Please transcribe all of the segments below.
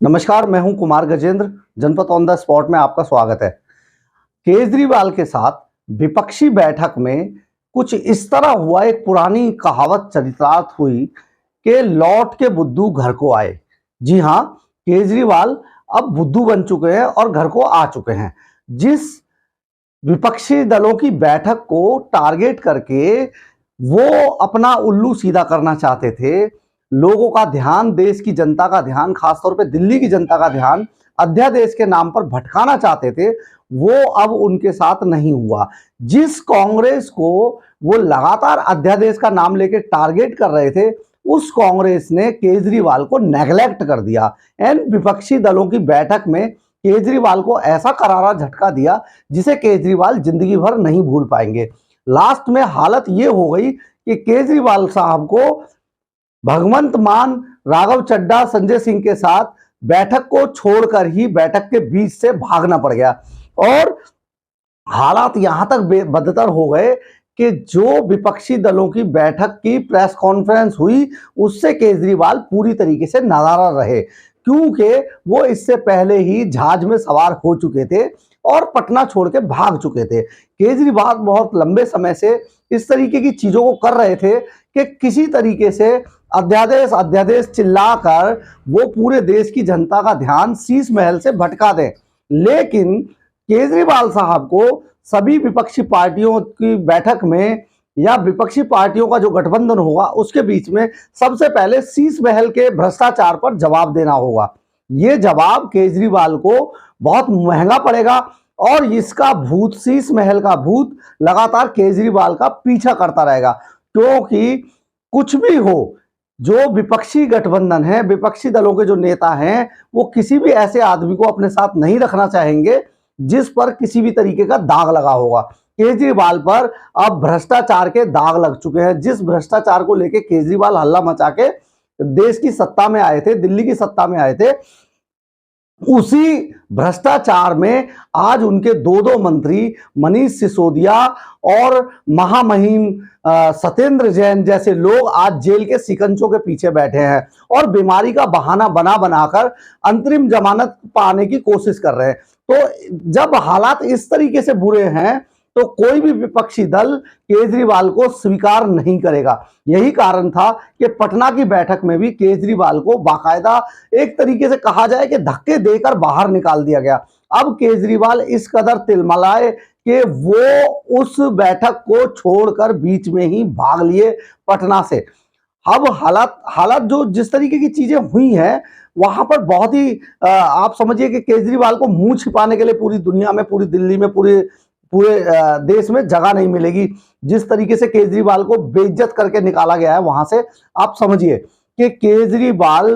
नमस्कार, मैं हूं कुमार गजेंद्र। जनपद ऑन द स्पॉट में आपका स्वागत है। केजरीवाल के साथ विपक्षी बैठक में कुछ इस तरह हुआ, एक पुरानी कहावत चरितार्थ हुई कि लौट के बुद्धू घर को आए। जी हां, केजरीवाल अब बुद्धू बन चुके हैं और घर को आ चुके हैं। जिस विपक्षी दलों की बैठक को टारगेट करके वो अपना उल्लू सीधा करना चाहते थे, लोगों का ध्यान, देश की जनता का ध्यान, खासतौर पे दिल्ली की जनता का ध्यान अध्यादेश के नाम पर भटकाना चाहते थे, वो अब उनके साथ नहीं हुआ। जिस कांग्रेस को वो लगातार अध्यादेश का नाम लेके टारगेट कर रहे थे, उस कांग्रेस ने केजरीवाल को नेग्लेक्ट कर दिया एंड विपक्षी दलों की बैठक में केजरीवाल को ऐसा करारा झटका दिया जिसे केजरीवाल जिंदगी भर नहीं भूल पाएंगे। लास्ट में हालत ये हो गई कि केजरीवाल साहब को भगवंत मान, राघव चड्ढा, संजय सिंह के साथ बैठक को छोड़कर ही बैठक के बीच से भागना पड़ गया और हालात यहां तक बदतर हो गए कि जो विपक्षी दलों की बैठक की प्रेस कॉन्फ्रेंस हुई उससे केजरीवाल पूरी तरीके से नाराज रहे, क्योंकि वो इससे पहले ही जहाज में सवार हो चुके थे और पटना छोड़ के भाग चुके थे। केजरीवाल बहुत लंबे समय से इस तरीके की चीजों को कर रहे थे कि किसी तरीके से अध्यादेश अध्यादेश चिल्लाकर वो पूरे देश की जनता का ध्यान शीश महल से भटका दें। लेकिन केजरीवाल साहब को सभी विपक्षी पार्टियों की बैठक में या विपक्षी पार्टियों का जो गठबंधन होगा उसके बीच में सबसे पहले शीश महल के भ्रष्टाचार पर जवाब देना होगा। ये जवाब केजरीवाल को बहुत महंगा पड़ेगा और इसका भूत, शीश महल का भूत लगातार केजरीवाल का पीछा करता रहेगा, क्योंकि कुछ भी हो, जो विपक्षी गठबंधन है, विपक्षी दलों के जो नेता हैं, वो किसी भी ऐसे आदमी को अपने साथ नहीं रखना चाहेंगे जिस पर किसी भी तरीके का दाग लगा होगा। केजरीवाल पर अब भ्रष्टाचार के दाग लग चुके हैं। जिस भ्रष्टाचार को लेके केजरीवाल हल्ला मचा के देश की सत्ता में आए थे, दिल्ली की सत्ता में आए थे, उसी भ्रष्टाचार में आज उनके दो मंत्री मनीष सिसोदिया और महामहिम सत्येंद्र जैन जैसे लोग आज जेल के शिकंजों के पीछे बैठे हैं और बीमारी का बहाना बना बनाकर अंतरिम जमानत पाने की कोशिश कर रहे हैं। तो जब हालात इस तरीके से बुरे हैं तो कोई भी विपक्षी दल केजरीवाल को स्वीकार नहीं करेगा। यही कारण था कि पटना की बैठक में भी केजरीवाल को बाकायदा एक तरीके से कहा जाए कि धक्के देकर बाहर निकाल दिया गया। अब केजरीवाल इस कदर तिलमिलाए कि वो उस बैठक को छोड़कर बीच में ही भाग लिए पटना से। अब हालात जो जिस तरीके की चीजें हुई हैं वहां पर बहुत ही आप समझिए कि केजरीवाल को मुंह छिपाने के लिए पूरी दुनिया में, पूरी दिल्ली में, पूरे देश में जगह नहीं मिलेगी। जिस तरीके से केजरीवाल को बेइज्जत करके निकाला गया है वहां से, आप समझिए कि केजरीवाल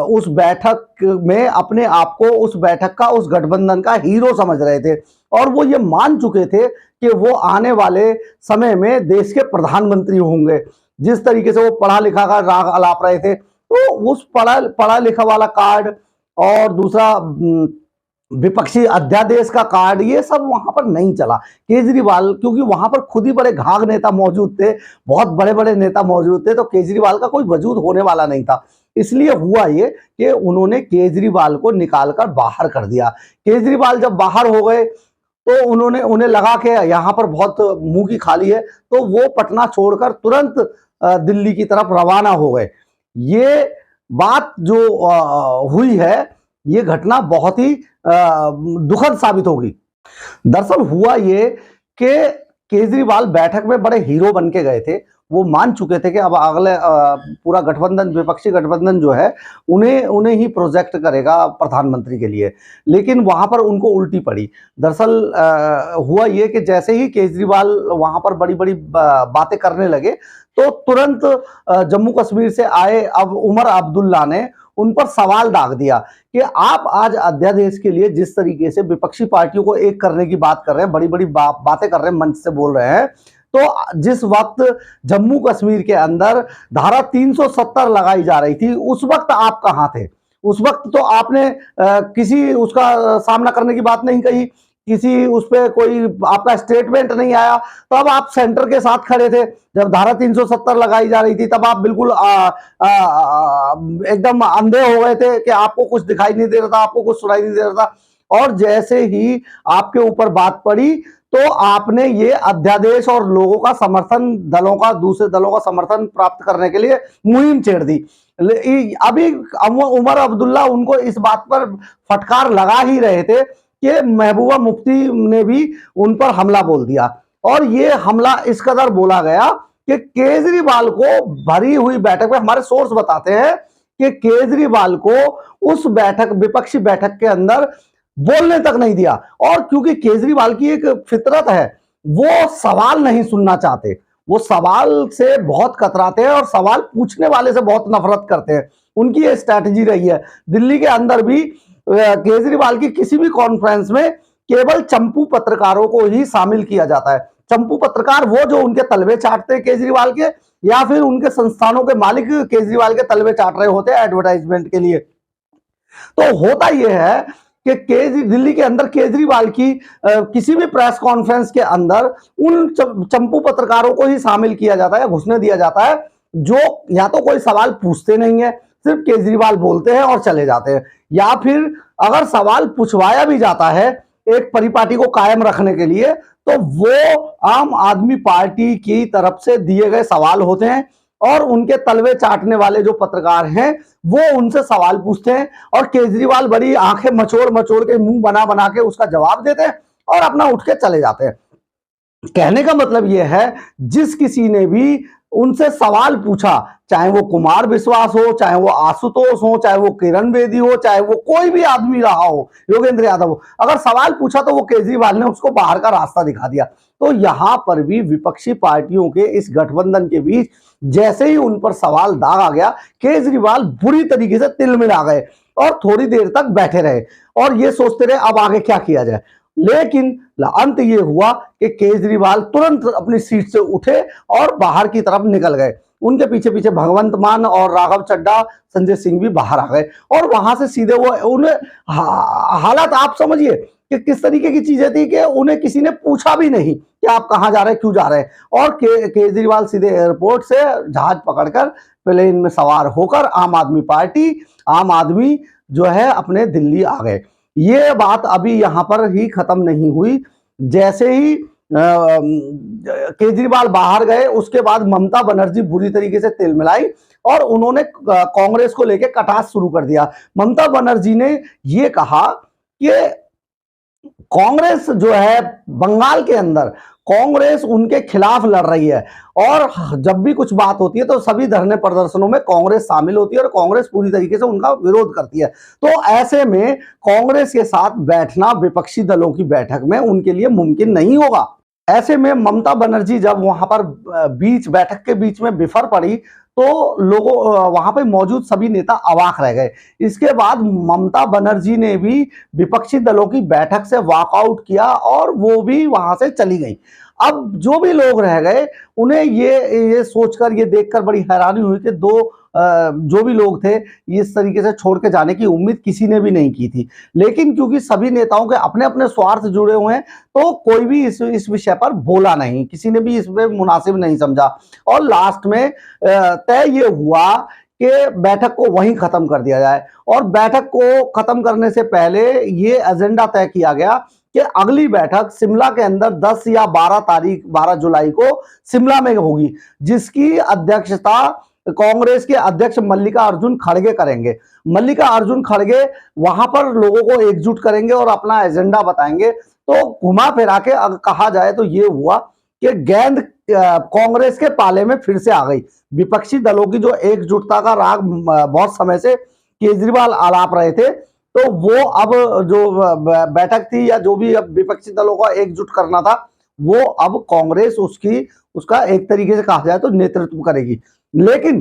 उस बैठक में अपने आप को, उस बैठक का, उस गठबंधन का हीरो समझ रहे थे और वो ये मान चुके थे कि वो आने वाले समय में देश के प्रधानमंत्री होंगे। जिस तरीके से वो पढ़ा लिखा का राग अलाप रहे थे, तो उस पढ़ा लिखा वाला कार्ड और दूसरा विपक्षी अध्यादेश का कार्ड, ये सब वहां पर नहीं चला। केजरीवाल, क्योंकि वहां पर खुद ही बड़े घाघ नेता मौजूद थे, बहुत बड़े बड़े नेता मौजूद थे, तो केजरीवाल का कोई वजूद होने वाला नहीं था। इसलिए हुआ ये कि उन्होंने केजरीवाल को निकालकर बाहर कर दिया। केजरीवाल जब बाहर हो गए तो उन्हें लगा कि यहाँ पर बहुत मुंह की खाली है, तो वो पटना छोड़कर तुरंत दिल्ली की तरफ रवाना हो गए। ये बात जो हुई है, ये घटना बहुत ही दुखद साबित होगी। दरअसल हुआ ये कि केजरीवाल बैठक में बड़े हीरो बन के गए थे। वो मान चुके थे कि अब अगले पूरा गठबंधन, विपक्षी गठबंधन जो है, उन्हें ही प्रोजेक्ट करेगा प्रधानमंत्री के लिए, लेकिन वहां पर उनको उल्टी पड़ी। दरअसल हुआ ये कि जैसे ही केजरीवाल वहां पर बड़ी बड़ी बातें करने लगे तो तुरंत जम्मू कश्मीर से आए अब उमर अब्दुल्ला ने उन पर सवाल दाग दिया कि आप आज अध्यादेश के लिए जिस तरीके से विपक्षी पार्टियों को एक करने की बात कर रहे हैं, बड़ी बड़ी बातें कर रहे हैं, मंच से बोल रहे हैं, तो जिस वक्त जम्मू कश्मीर के अंदर धारा 370 लगाई जा रही थी, उस वक्त आप कहां थे? उस वक्त तो आपने किसी उसका सामना करने की बात नहीं कही किसी उस पे कोई आपका स्टेटमेंट नहीं आया, तब आप सेंटर के साथ खड़े थे। जब धारा 370 लगाई जा रही थी तब आप बिल्कुल एकदम अंधे हो गए थे कि आपको कुछ दिखाई नहीं दे रहा था, आपको कुछ सुनाई नहीं दे रहा था। और जैसे ही आपके ऊपर बात पड़ी तो आपने ये अध्यादेश और लोगों का समर्थन, दलों का, दूसरे दलों का समर्थन प्राप्त करने के लिए मुहिम छेड़ दी। अभी उमर अब्दुल्ला उनको इस बात पर फटकार लगा ही रहे थे कि महबूबा मुफ्ती ने भी उन पर हमला बोल दिया। और ये हमला इस कदर बोला गया कि केजरीवाल को भरी हुई बैठक में, हमारे सोर्स बताते हैं कि केजरीवाल को उस बैठक, विपक्षी बैठक के अंदर बोलने तक नहीं दिया। और क्योंकि केजरीवाल की एक फितरत है, वो सवाल नहीं सुनना चाहते, वो सवाल से बहुत कतराते हैं और सवाल पूछने वाले से बहुत नफरत करते हैं। उनकी ये स्ट्रैटेजी रही है। दिल्ली के अंदर भी केजरीवाल की किसी भी कॉन्फ्रेंस में केवल चंपू पत्रकारों को ही शामिल किया जाता है। चंपू पत्रकार वो जो उनके तलवे चाटते हैं केजरीवाल के, या फिर उनके संस्थानों के मालिक केजरीवाल के तलवे चाट रहे होते हैं एडवर्टाइजमेंट के लिए। तो होता यह है कि दिल्ली के अंदर केजरीवाल की किसी भी प्रेस कॉन्फ्रेंस के अंदर उन चंपू पत्रकारों को ही शामिल किया जाता है, घुसने दिया जाता है, जो या तो कोई सवाल पूछते नहीं है, सिर्फ केजरीवाल बोलते हैं और चले जाते हैं, या फिर अगर सवाल पूछवाया भी जाता है एक परिपाटी को कायम रखने के लिए, तो वो आम आदमी पार्टी की तरफ से दिए गए सवाल होते हैं और उनके तलवे चाटने वाले जो पत्रकार हैं वो उनसे सवाल पूछते हैं और केजरीवाल बड़ी आंखें मचोड़ मचोड़ के, मुंह बना बना के उसका जवाब देते हैं और अपना उठ के चले जाते हैं। कहने का मतलब यह है, जिस किसी ने भी उनसे सवाल पूछा, चाहे वो कुमार विश्वास हो, चाहे वो आशुतोष हो, चाहे वो किरण बेदी हो, चाहे वो कोई भी आदमी रहा हो, योगेंद्र यादव हो, अगर सवाल पूछा तो वो केजरीवाल ने उसको बाहर का रास्ता दिखा दिया। तो यहां पर भी विपक्षी पार्टियों के इस गठबंधन के बीच जैसे ही उन पर सवाल दाग आ गया, केजरीवाल बुरी तरीके से तिलमिला गए और थोड़ी देर तक बैठे रहे और ये सोचते रहे अब आगे क्या किया जाए। लेकिन अंत ये हुआ कि केजरीवाल तुरंत अपनी सीट से उठे और बाहर की तरफ निकल गए। उनके पीछे पीछे भगवंत मान और राघव चड्ढा, संजय सिंह भी बाहर आ गए और वहां से सीधे वो उन्हें हालत आप समझिए कि किस तरीके की चीजें थी कि उन्हें किसी ने पूछा भी नहीं कि आप कहां जा रहे हैं, क्यों जा रहे हैं, और केजरीवाल सीधे एयरपोर्ट से जहाज पकड़कर प्लेन में सवार होकर आम आदमी जो है अपने दिल्ली आ गए। ये बात अभी यहां पर ही खत्म नहीं हुई। जैसे ही केजरीवाल बाहर गए उसके बाद ममता बनर्जी बुरी तरीके से तिलमिलाई और उन्होंने कांग्रेस को लेकर कटास शुरू कर दिया। ममता बनर्जी ने यह कहा कि कांग्रेस जो है बंगाल के अंदर, कांग्रेस उनके खिलाफ लड़ रही है और जब भी कुछ बात होती है तो सभी धरने प्रदर्शनों में कांग्रेस शामिल होती है और कांग्रेस पूरी तरीके से उनका विरोध करती है। तो ऐसे में कांग्रेस के साथ बैठना विपक्षी दलों की बैठक में उनके लिए मुमकिन नहीं होगा। ऐसे में ममता बनर्जी जब वहां पर बैठक के बीच में बिफर पड़ी तो लोगों वहां पे मौजूद सभी नेता अवाक रह गए। इसके बाद ममता बनर्जी ने भी विपक्षी दलों की बैठक से वॉकआउट किया और वो भी वहां से चली गई। अब जो भी लोग रह गए उन्हें ये सोचकर, ये देखकर बड़ी हैरानी हुई कि जो भी लोग थे इस तरीके से छोड़ के जाने की उम्मीद किसी ने भी नहीं की थी। लेकिन क्योंकि सभी नेताओं के अपने अपने स्वार्थ जुड़े हुए हैं तो कोई भी इस विषय पर बोला नहीं, किसी ने भी इसमें मुनासिब नहीं समझा और लास्ट में तय ये हुआ कि बैठक को वहीं खत्म कर दिया जाए। और बैठक को खत्म करने से पहले ये एजेंडा तय किया गया कि अगली बैठक शिमला के अंदर 10 या 12 जुलाई को शिमला में होगी, जिसकी अध्यक्षता कांग्रेस के अध्यक्ष मल्लिकार्जुन खड़गे करेंगे। मल्लिकार्जुन खड़गे वहां पर लोगों को एकजुट करेंगे और अपना एजेंडा बताएंगे। तो घुमा फिरा के कहा जाए तो ये हुआ कि गेंद कांग्रेस के पाले में फिर से आ गई। विपक्षी दलों की जो एकजुटता का राग बहुत समय से केजरीवाल आलाप रहे थे, तो वो अब जो बैठक थी या जो भी अब विपक्षी दलों को एकजुट करना था वो अब कांग्रेस उसका एक तरीके से कहा जाए तो नेतृत्व करेगी। लेकिन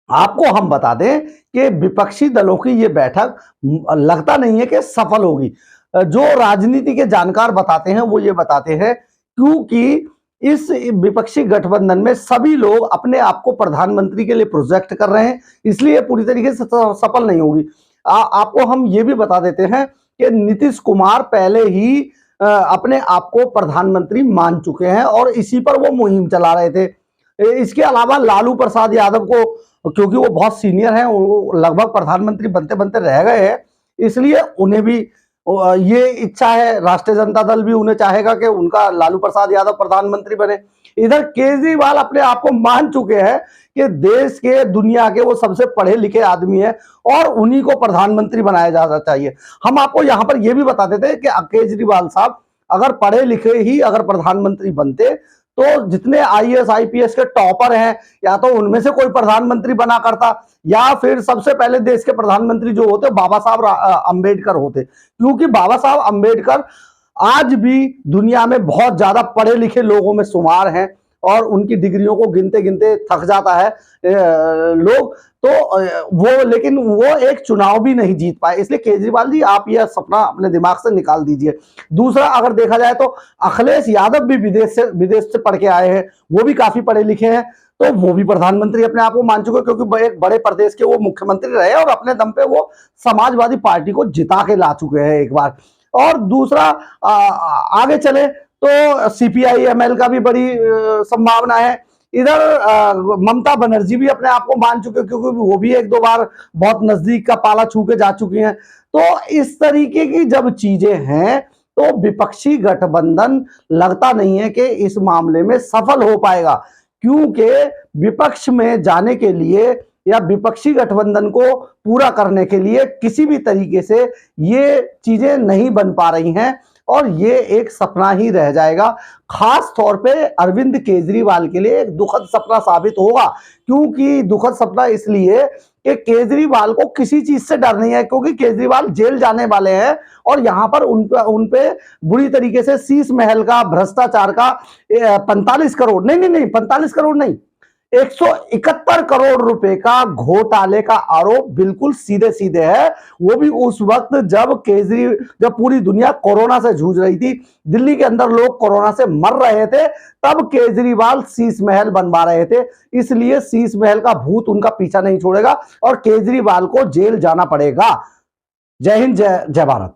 आपको हम बता दें कि विपक्षी दलों की ये बैठक लगता नहीं है कि सफल होगी। जो राजनीति के जानकार बताते हैं वो ये बताते हैं क्योंकि इस विपक्षी गठबंधन में सभी लोग अपने आप को प्रधानमंत्री के लिए प्रोजेक्ट कर रहे हैं, इसलिए पूरी तरीके से सफल नहीं होगी। आपको हम ये भी बता देते हैं कि नीतीश कुमार पहले ही अपने आप को प्रधानमंत्री मान चुके हैं और इसी पर वो मुहिम चला रहे थे। इसके अलावा लालू प्रसाद यादव को, क्योंकि वो बहुत सीनियर हैं, वो लगभग प्रधानमंत्री बनते बनते रह गए हैं, इसलिए उन्हें भी ये इच्छा है, राष्ट्रीय जनता दल भी उन्हें चाहेगा कि उनका लालू प्रसाद यादव प्रधानमंत्री बने। इधर केजरीवाल अपने आप को मान चुके हैं कि देश के, दुनिया के वो सबसे पढ़े लिखे आदमी है और उन्हीं को प्रधानमंत्री बनाया जाना चाहिए। हम आपको यहाँ पर यह भी बता देते हैं कि केजरीवाल साहब अगर पढ़े लिखे ही अगर प्रधानमंत्री बनते तो जितने आईएएस आईपीएस के टॉपर हैं, या तो उनमें से कोई प्रधानमंत्री बना करता, या फिर सबसे पहले देश के प्रधानमंत्री जो होते बाबा साहब अंबेडकर होते, क्योंकि बाबा साहब अंबेडकर आज भी दुनिया में बहुत ज्यादा पढ़े लिखे लोगों में शुमार हैं और उनकी डिग्रियों को गिनते गिनते थक जाता है लोग। तो वो, लेकिन वो एक चुनाव भी नहीं जीत पाए। इसलिए केजरीवाल जी, आप यह सपना अपने दिमाग से निकाल दीजिए। दूसरा, अगर देखा जाए तो अखिलेश यादव भी विदेश से पढ़ के आए हैं, वो भी काफी पढ़े लिखे हैं, तो वो भी प्रधानमंत्री अपने आप को मान चुके, क्योंकि एक बड़े प्रदेश के वो मुख्यमंत्री रहे और अपने दम पे वो समाजवादी पार्टी को जिता के ला चुके हैं एक बार। और दूसरा, आगे चले तो सीपीआई एमएल का भी बड़ी संभावना है। इधर ममता बनर्जी भी अपने आप को मान चुके, क्योंकि वो भी एक दो बार बहुत नजदीक का पाला छू के जा चुकी हैं। तो इस तरीके की जब चीजें हैं तो विपक्षी गठबंधन लगता नहीं है कि इस मामले में सफल हो पाएगा, क्योंकि विपक्ष में जाने के लिए या विपक्षी गठबंधन को पूरा करने के लिए किसी भी तरीके से ये चीजें नहीं बन पा रही हैं और ये एक सपना ही रह जाएगा। खास तौर पे अरविंद केजरीवाल के लिए एक दुखद सपना साबित होगा, क्योंकि दुखद सपना इसलिए कि केजरीवाल को किसी चीज से डर नहीं है, क्योंकि केजरीवाल जेल जाने वाले हैं और यहां पर उन पे बुरी तरीके से शीश महल का भ्रष्टाचार का 45 करोड़ नहीं 45 करोड़ नहीं, 171 करोड़ रुपए का घोटाले का आरोप बिल्कुल सीधे सीधे है। वो भी उस वक्त जब पूरी दुनिया कोरोना से जूझ रही थी, दिल्ली के अंदर लोग कोरोना से मर रहे थे, तब केजरीवाल शीश महल बनवा रहे थे। इसलिए शीश महल का भूत उनका पीछा नहीं छोड़ेगा और केजरीवाल को जेल जाना पड़ेगा। जय हिंद, जय भारत।